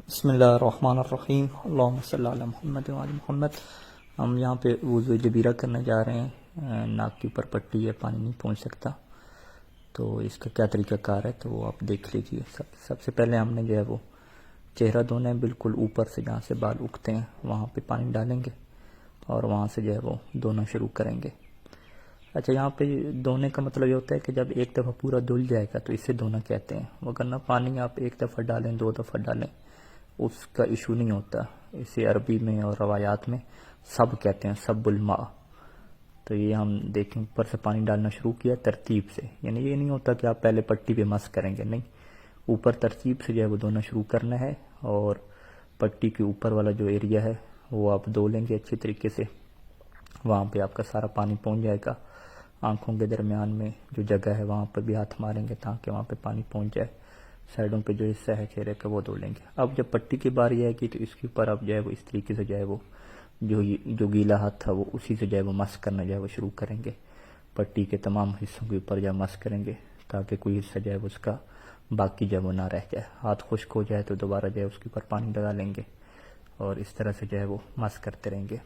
بسم اللہ الرحمن الرحیم، اللہم صلی علی محمد وعلی محمد۔ ہم یہاں پہ وضو جبیرہ کرنے جا رہے ہیں۔ ناک کے اوپر پٹی ہے، پانی نہیں پہنچ سکتا، تو اس کا کیا طریقہ کار ہے تو وہ آپ دیکھ لیجئے۔ سب سے پہلے ہم نے جو ہے وہ چہرہ دھونا ہے، بالکل اوپر سے جہاں سے بال اگتے ہیں وہاں پہ پانی ڈالیں گے اور وہاں سے جو ہے وہ دھونا شروع کریں گے۔ اچھا، یہاں پہ دھونے کا مطلب یہ ہوتا ہے کہ جب ایک دفعہ پورا دھل جائے گا تو اسے دھونا کہتے ہیں، وگرنہ پانی آپ ایک دفعہ ڈالیں، دو دفعہ ڈالیں، اس کا ایشو نہیں ہوتا۔ اسے عربی میں اور روایات میں سب کہتے ہیں، سب الماء۔ تو یہ ہم دیکھیں، اوپر سے پانی ڈالنا شروع کیا ترتیب سے، یعنی یہ نہیں ہوتا کہ آپ پہلے پٹی پہ مس کریں گے، نہیں، اوپر ترتیب سے جو ہے وہ دھونا شروع کرنا ہے، اور پٹی کے اوپر والا جو ایریا ہے وہ آپ دھو لیں گے اچھے طریقے سے۔ وہاں پہ آپ کا سارا پانی پہنچ جائے گا۔ آنکھوں کے درمیان میں جو جگہ ہے وہاں پہ بھی ہاتھ ماریں گے تاکہ وہاں پہ پانی پہنچ جائے۔ سائڈوں پہ جو حصہ ہے چہرے کا وہ دھو لیں گے۔ اب جب پٹی کی باری آئے گی تو اس کے اوپر اب جو ہے وہ اس طریقے سے جو ہے وہ جو گیلا ہاتھ تھا وہ اسی سے جو ہے وہ مس کرنا جو ہے وہ شروع کریں گے۔ پٹی کے تمام حصوں کے اوپر جو ہے مس کریں گے تاکہ کوئی حصہ جو ہے اس کا باقی جو ہے وہ نہ رہ جائے۔ ہاتھ خشک ہو جائے تو دوبارہ جو ہے اس کے اوپر پانی لگا لیں گے اور اس طرح سے جو ہے وہ مس کرتے رہیں گے۔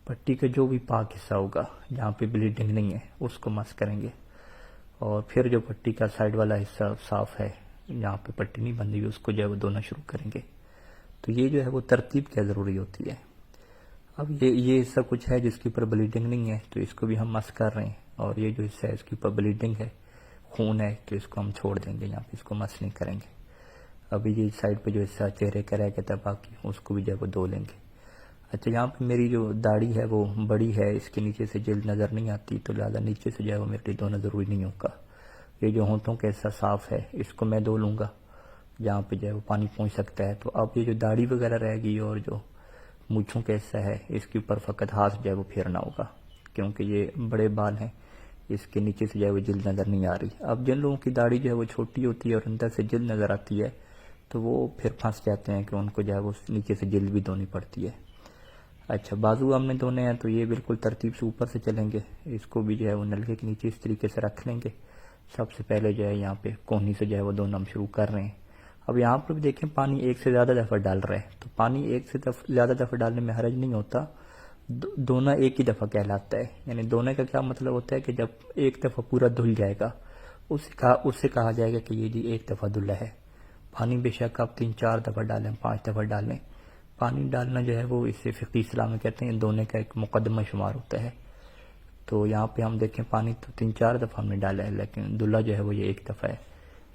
پٹی کا جو بھی پاک حصہ ہوگا جہاں پہ بلیڈنگ نہیں ہے اس کو مس کریں گے، اور پھر جو پٹی کا سائڈ والا حصہ صاف ہے جہاں پہ پٹی نہیں بندھی ہوئی اس کو جو ہے وہ دھونا شروع کریں گے۔ تو یہ جو ہے وہ ترتیب کیا ضروری ہوتی ہے۔ اب یہ حصہ کچھ ہے جس کے اوپر بلیڈنگ نہیں ہے تو اس کو بھی ہم مس کر رہے ہیں، اور یہ جو حصہ ہے اس کے اوپر بلیڈنگ ہے، خون ہے، تو اس کو ہم چھوڑ دیں گے، یہاں پہ اس کو مس نہیں کریں گے۔ ابھی یہ سائڈ پہ جو حصہ چہرے کا رہ گیا تھا باقی اس کو بھی جو ہے وہ دھو لیں گے۔ اچھا، یہاں پہ میری جو داڑھی ہے وہ بڑی ہے، اس کے نیچے سے جلد نظر نہیں آتی، تو لہٰذا نیچے سے جو ہے وہ میرے لیے دھونا ضروری نہیں ہوگا۔ یہ جو ہونٹوں کا حصہ صاف ہے اس کو میں دھو لوں گا جہاں پہ جو ہے وہ پانی پہنچ سکتا ہے۔ تو اب یہ جو داڑھی وغیرہ رہ گئی اور جو مونچھوں کا حصہ ہے اس کے اوپر فقط ہاتھ جو ہے وہ پھیرنا ہوگا، کیونکہ یہ بڑے بال ہیں، اس کے نیچے سے جو ہے وہ جلد نظر نہیں آ رہی۔ اب جن لوگوں کی داڑھی جو ہے وہ چھوٹی ہوتی ہے اور اندر سے جلد نظر آتی ہے تو وہ پھر پھنس جاتے ہیں کہ ان کو جو ہے وہ نیچے سے جلد بھی دھونی پڑتی ہے۔ اچھا، بازو ہم نے دھونے ہیں تو یہ بالکل ترتیب سے اوپر سے چلیں گے، اس کو بھی جو ہے وہ نلکے کے نیچے اس طریقے سے رکھ لیں گے۔ سب سے پہلے جو ہے یہاں پہ کونی سے جو ہے وہ دھونا ہم شروع کر رہے ہیں۔ اب یہاں پر بھی دیکھیں پانی ایک سے زیادہ دفعہ ڈال رہے ہیں، تو پانی ایک سے زیادہ دفعہ ڈالنے میں حرج نہیں ہوتا، دھونا ایک ہی دفعہ کہلاتا ہے۔ یعنی دھونے کا کیا مطلب ہوتا ہے کہ جب ایک دفعہ پورا دھل جائے گا اس سے کہا جائے گا کہ یہ جی ایک دفعہ دھلا ہے۔ پانی بے شک آپ 3-4 دفعہ ڈالیں، 5 دفعہ ڈالیں، پانی ڈالنا جو ہے وہ اسے فقہ اسلام میں کہتے ہیں دھونے کا ایک مقدمہ شمار ہوتا ہے۔ تو یہاں پہ ہم دیکھیں پانی تو 3-4 دفعہ ہم نے ڈالا ہے، لیکن دھلا جو ہے وہ یہ ایک دفعہ ہے۔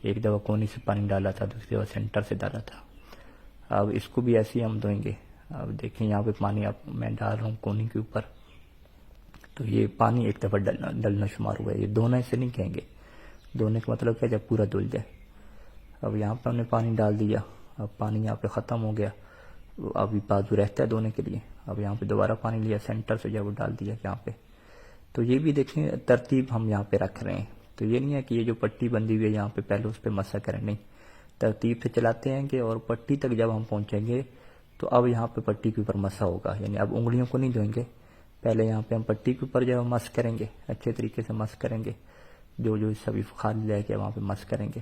ایک دفعہ کونی سے پانی ڈالا تھا، دوسری دفعہ سینٹر سے ڈالا تھا۔ اب اس کو بھی ایسے ہی ہم دھوئیں گے۔ اب دیکھیں یہاں پہ پانی اب میں ڈال رہا ہوں کونی کے اوپر، تو یہ پانی ایک دفعہ ڈلنا شمار ہوا ہے، یہ دھونا اسے نہیں کہیں گے۔ دھونے کا مطلب کیا، جب پورا دھل جائے۔ اب یہاں پہ ہم نے پانی ڈال دیا، اب پانی یہاں پہ ختم ہو گیا، ابھی بازو رہتا ہے دھونے کے لیے۔ اب یہاں پہ دوبارہ پانی لیا، سینٹر سے جو وہ ڈال دیا یہاں پہ۔ تو یہ بھی دیکھیں ترتیب ہم یہاں پہ رکھ رہے ہیں، تو یہ نہیں ہے کہ یہ جو پٹی بندھی ہوئی ہے یہاں پہ پہلے اس پہ مسا کریں، نہیں، ترتیب سے چلاتے ہیں گے، اور پٹی تک جب ہم پہنچیں گے تو اب یہاں پہ پٹی کے اوپر مسا ہوگا، یعنی اب انگلیوں کو نہیں دھوئیں گے، پہلے یہاں پہ ہم پٹی کے اوپر جو ہے مس کریں گے، اچھے طریقے سے مس کریں گے، جو سبھی خالی رہ کے وہاں پہ مس کریں گے،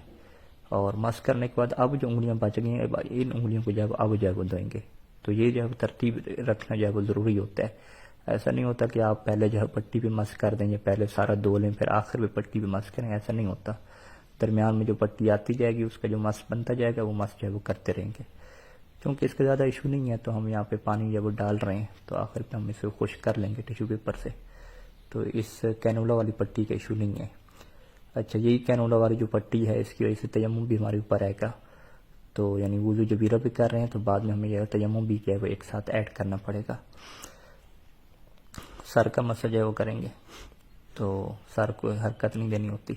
اور مس کرنے کے بعد اب جو انگلیاں بچ گئی ہیں ان انگلیوں کو جب اب جو ہے وہ دھوئیں گے۔ تو یہ جو ہے ترتیب رکھنا جو ہے وہ ضروری ہوتا ہے۔ ایسا نہیں ہوتا کہ آپ پہلے جو ہے پٹی پہ مس کر دیں یا پہلے سارا دھو لیں پھر آخر پہ پٹی پہ مس کریں، ایسا نہیں ہوتا۔ درمیان میں جو پٹی آتی جائے گی اس کا جو مس بنتا جائے گا وہ مس جو ہے وہ کرتے رہیں گے۔ کیونکہ اس کا زیادہ ایشو نہیں ہے تو ہم یہاں پہ پانی جب وہ ڈال رہے ہیں تو آخر پہ ہم اسے خشک کر لیں گے ٹیشو پیپر سے، تو اس کینولا والی پٹی کا ایشو نہیں ہے۔ اچھا، یہی کینولا والی جو پٹی ہے اس کی وجہ سے تیمم بھی ہمارے اوپر آئے گا، تو یعنی وضو جبیرہ بھی کر رہے ہیں تو بعد میں ہمیں یہ تیمم بھی کیا ہے وہ ایک ساتھ ایڈ کرنا پڑے گا۔ سر کا مسا جو ہے وہ کریں گے، تو سر کو حرکت نہیں دینی ہوتی۔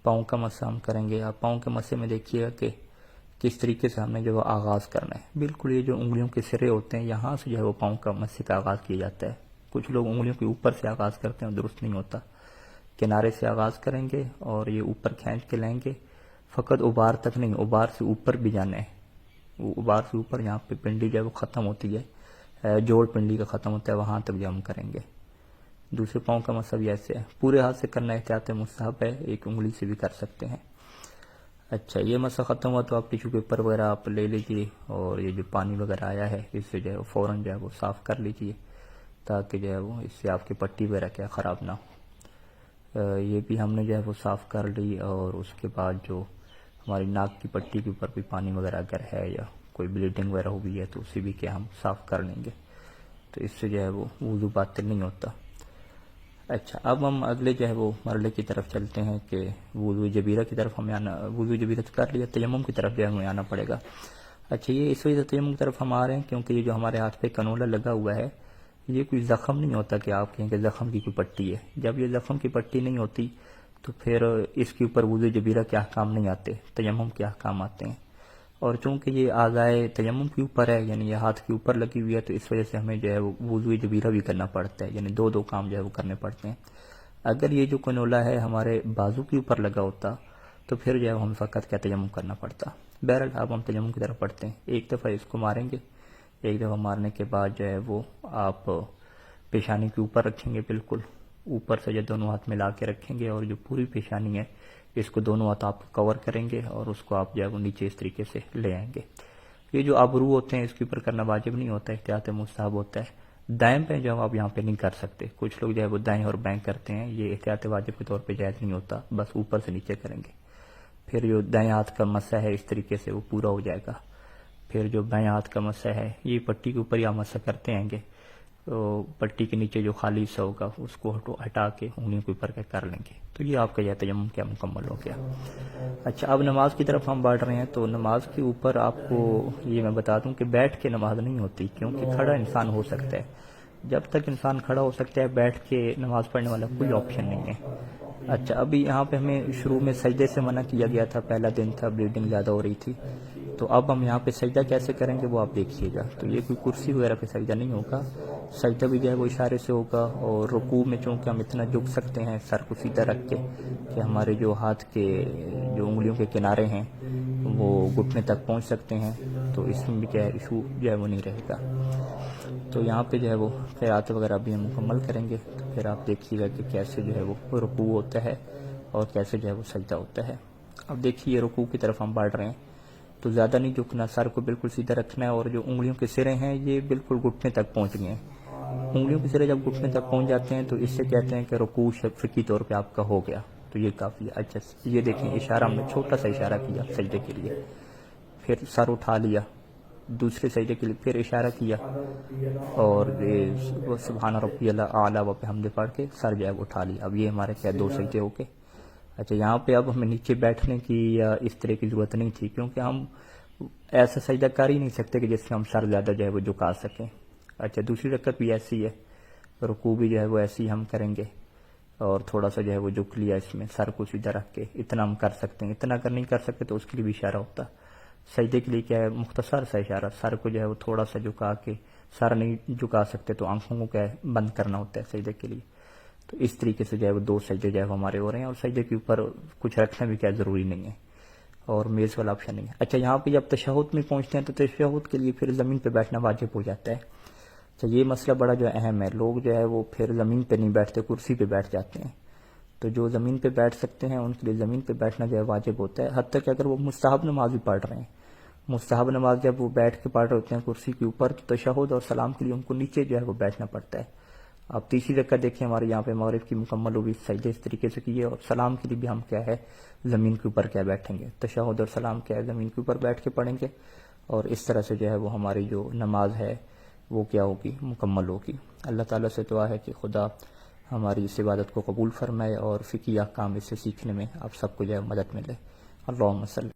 پاؤں کا مسا ہم کریں گے۔ آپ پاؤں کے مسے میں دیکھیے گا کہ کس طریقے سے ہم نے جو آغاز کرنا ہے، بالکل یہ جو انگلیوں کے سرے ہوتے ہیں یہاں سے جو ہے وہ پاؤں کا مسے کا آغاز کیا جاتا ہے۔ کچھ لوگ انگلیوں کے اوپر سے آغاز کرتے ہیں، درست نہیں ہوتا۔ کنارے سے آغاز کریں گے اور یہ اوپر کھینچ کے لیں گے، فقط ابار تک نہیں، ابار سے اوپر بھی جانا ہے۔ ابار سے اوپر یہاں پہ پنڈی جو ہے وہ ختم ہوتی ہے، جوڑ پنڈی کا ختم ہوتا ہے، وہاں تک جو ہم کریں گے۔ دوسرے پاؤں کا مسا بھی ایسے ہے، پورے ہاتھ سے کرنا احتیاط مستحب ہے، ایک انگلی سے بھی کر سکتے ہیں۔ اچھا یہ مسئلہ ختم ہوا تو آپ ٹیشو پیپر وغیرہ آپ لے لیجئے اور یہ جو پانی وغیرہ آیا ہے اس سے جو ہے فوراً جو ہے وہ صاف کر لیجئے تاکہ جو ہے وہ اس سے آپ کی پٹی وغیرہ کیا خراب نہ ہو۔ یہ بھی ہم نے جو ہے وہ صاف کر لی، اور اس کے بعد جو ہماری ناک کی پٹی کے اوپر بھی پانی وغیرہ اگر ہے یا کوئی بلیڈنگ وغیرہ ہوئی ہے تو اسے بھی کیا ہم صاف کر لیں گے، تو اس سے جو ہے وہ وضو باطل نہیں ہوتا۔ اچھا اب ہم اگلے جو ہے وہ مرحلے کی طرف چلتے ہیں کہ وضو جبیرہ کی طرف ہمیں آنا، وضو جبیرہ کر لیا، تیمم کی طرف جو ہے ہمیں آنا پڑے گا۔ اچھا یہ اس وجہ سے تیمم کی طرف ہم آ رہے ہیں کیونکہ یہ جو ہمارے ہاتھ پہ کنولا لگا ہوا ہے یہ کوئی زخم نہیں ہوتا کہ آپ کہیں کہ زخم کی کوئی پٹی ہے۔ جب یہ زخم کی پٹی نہیں ہوتی تو پھر اس کے اوپر وضو جبیرہ کے احکام نہیں آتے، تیمم کے احکام آتے ہیں، اور چونکہ یہ اعضائے تیمم کے اوپر ہے یعنی یہ ہاتھ کے اوپر لگی ہوئی ہے تو اس وجہ سے ہمیں جو ہے وہ وضو جبیرہ بھی کرنا پڑتا ہے، یعنی دو کام جو ہے وہ کرنے پڑتے ہیں۔ اگر یہ جو کنولا ہے ہمارے بازو کے اوپر لگا ہوتا تو پھر جو ہے ہم فقط کیا تیمم کرنا پڑتا۔ بہرحال اب ہم تیمم کی طرف پڑھتے ہیں۔ ایک دفعہ اس کو ماریں گے، ایک دفعہ مارنے کے بعد جو ہے وہ آپ پیشانی کے اوپر رکھیں گے، بالکل اوپر سے جو دونوں ہاتھ ملا کے رکھیں گے، اور جو پوری پیشانی ہے اس کو دونوں ہاتھ آپ کور کریں گے اور اس کو آپ جو ہے وہ نیچے اس طریقے سے لے آئیں گے۔ یہ جو ابرو ہوتے ہیں اس کے اوپر کرنا واجب نہیں ہوتا، احتیاط مستحب ہوتا ہے۔ دائیں پہ جو آپ یہاں پہ نہیں کر سکتے، کچھ لوگ جو ہے وہ دائیں اور بائیں کرتے ہیں، یہ احتیاط واجب کے طور پہ جائز نہیں ہوتا، بس اوپر سے نیچے کریں گے۔ پھر جو دائیں ہاتھ کا مسح ہے اس طریقے سے وہ پورا ہو جائے گا۔ پھر جو بائیں ہاتھ کا مسح ہے یہ پٹی کے اوپر ہی آپ مسح کرتے ہیں گے، تو پٹی کے نیچے جو خالی حصہ ہوگا اس کو ہٹا کے انگلیوں کے اوپر کر لیں گے، تو یہ آپ کا یہ تیمم کیا مکمل ہو گیا۔ اچھا اب نماز کی طرف ہم بڑھ رہے ہیں، تو نماز کے اوپر آپ کو یہ میں بتا دوں کہ بیٹھ کے نماز نہیں ہوتی، کیونکہ کھڑا انسان ہو سکتا ہے۔ جب تک انسان کھڑا ہو سکتا ہے بیٹھ کے نماز پڑھنے والا کوئی آپشن نہیں ہے۔ اچھا ابھی یہاں پہ ہمیں شروع میں سجدے سے منع کیا گیا تھا، پہلا دن تھا، بلیڈنگ زیادہ ہو رہی تھی، تو اب ہم یہاں پہ سجدہ کیسے کریں گے وہ آپ دیکھیے گا۔ تو یہ کوئی کرسی وغیرہ پہ سجدہ نہیں ہوگا، سجدہ بھی جو ہے وہ اشارے سے ہوگا، اور رکوع میں چونکہ ہم اتنا جھک سکتے ہیں سر کو سیدھا رکھ کے کہ ہمارے جو ہاتھ کے جو انگلیوں کے کنارے ہیں وہ گھٹنے تک پہنچ سکتے ہیں، تو اس میں بھی کیا ہے ایشو جو ہے وہ نہیں رہے گا۔ تو یہاں پہ جو ہے وہ قرات وغیرہ بھی ہم مکمل کریں گے، تو پھر آپ دیکھیے گا کہ کیسے جو ہے وہ رکوع ہوتا ہے اور کیسے جو ہے وہ سجدہ ہوتا ہے۔ اب دیکھیے رکوع کی طرف ہم بڑھ رہے ہیں، تو زیادہ نہیں جھکنا، سر کو بالکل سیدھا رکھنا ہے، اور جو انگلیوں کے سرے ہیں یہ بالکل گھٹنے تک پہنچ گئے ہیں۔ انگلیوں کے سرے جب گھٹنے تک پہنچ جاتے ہیں تو اس سے کہتے ہیں کہ رکوع فقہی طور پہ آپ کا ہو گیا، تو یہ کافی ہے۔ اچھا یہ دیکھیں اشارہ ہم نے چھوٹا سا اشارہ کیا سجدے کے لیے، پھر سر اٹھا لیا دوسرے سجدے کے لیے، پھر اشارہ کیا، اور سبحان ربی الاعلی و بحمدہ پڑھ کے سر جو ہے وہ اٹھا لیا۔ اب یہ ہمارے کیا دو سجدے ہو کے۔ اچھا یہاں پہ اب ہمیں نیچے بیٹھنے کی یا اس طرح کی ضرورت نہیں تھی، کیونکہ ہم ایسا سجدہ کر ہی نہیں سکتے کہ جس سے ہم سر زیادہ جو ہے وہ جھکا سکیں۔ اچھا دوسری رکعت بھی ایسی ہے، رکوع بھی جو ہے وہ ایسی ہم کریں گے، اور تھوڑا سا جو ہے وہ جھک لیا اس میں سر کو سیدھا رکھ کے، اتنا ہم کر سکتے ہیں۔ اتنا اگر نہیں کر سکتے تو اس کے لیے بھی اشارہ ہوتا۔ سجدے کے لیے کیا ہے مختصر سا اشارہ، سر کو جو ہے وہ تھوڑا سا جھکا کے، سر نہیں جھکا سکتے تو آنکھوں کو کیا ہے بند کرنا ہوتا ہے سجدے کے لیے۔ تو اس طریقے سے جو ہے وہ دو سجدے جو ہے وہ ہمارے ہو رہے ہیں، اور سجدے کے اوپر کچھ رکھنا بھی کیا ضروری نہیں ہے، اور میز والا آپشن نہیں ہے۔ اچھا یہاں پہ جب تشہد میں پہنچتے ہیں تو تشہد کے لیے پھر زمین پہ بیٹھنا واجب ہو جاتا ہے۔ اچھا یہ مسئلہ بڑا جو اہم ہے، لوگ جو ہے وہ پھر زمین پہ نہیں بیٹھتے، کرسی پہ بیٹھ جاتے ہیں، تو جو زمین پہ بیٹھ سکتے ہیں ان کے لیے زمین پہ بیٹھنا جو ہے واجب ہوتا ہے، حتیٰ کہ اگر وہ مستحب نماز بھی پڑھ رہے ہیں۔ مستحب نماز جب وہ بیٹھ کے پڑھ رہے ہوتے ہیں کرسی کے اوپر، تو تشہد اور سلام کے لیے ان کو نیچے جو ہے وہ بیٹھنا پڑتا ہے۔ اب تیسری رکعت دیکھیں ہمارے یہاں پہ مغرب کی مکمل ہوگی، سجدے اس طریقے سے کیے، اور سلام کے لیے بھی ہم کیا ہے زمین کے اوپر کیا بیٹھیں گے، تشہد اور سلام کیا ہے زمین کے اوپر بیٹھ کے پڑھیں گے، اور اس طرح سے جو ہے وہ ہماری جو نماز ہے وہ کیا ہوگی مکمل ہوگی۔ اللہ تعالیٰ سے دعا ہے کہ خدا ہماری اس عبادت کو قبول فرمائے اور فقہی احکام اس سے سیکھنے میں آپ سب کو جو ہے مدد ملے۔ اللہم صلی